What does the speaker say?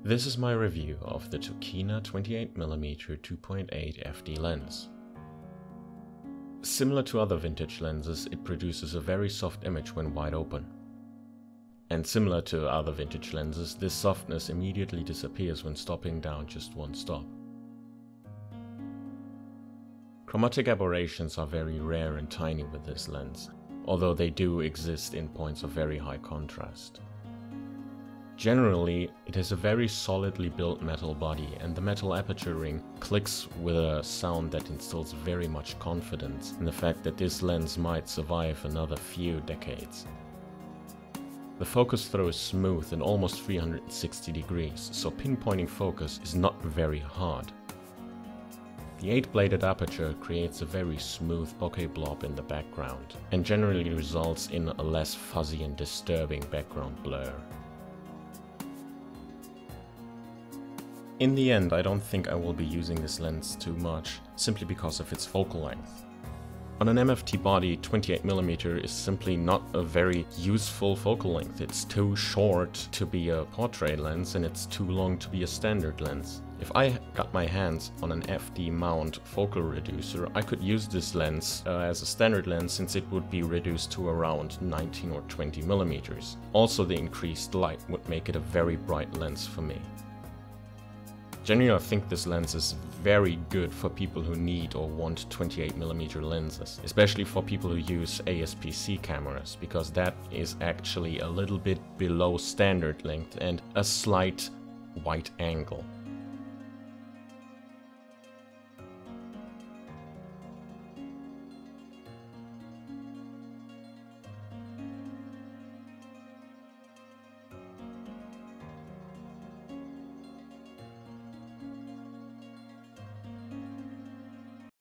This is my review of the Tokina 28mm 2.8 FD lens. Similar to other vintage lenses, it produces a very soft image when wide open. And similar to other vintage lenses, this softness immediately disappears when stopping down just one stop. Chromatic aberrations are very rare and tiny with this lens, although they do exist in points of very high contrast. Generally, it has a very solidly built metal body, and the metal aperture ring clicks with a sound that instills very much confidence in the fact that this lens might survive another few decades. The focus throw is smooth and almost 360 degrees, so pinpointing focus is not very hard. The 8-bladed aperture creates a very smooth bokeh blob in the background, and generally results in a less fuzzy and disturbing background blur. In the end, I don't think I will be using this lens too much, simply because of its focal length. On an MFT body, 28mm is simply not a very useful focal length. It's too short to be a portrait lens and it's too long to be a standard lens. If I got my hands on an FD mount focal reducer, I could use this lens as a standard lens, since it would be reduced to around 19 or 20mm. Also, the increased light would make it a very bright lens for me. Generally, I think this lens is very good for people who need or want 28mm lenses, especially for people who use ASPC cameras, because that is actually a little bit below standard length and a slight wide angle.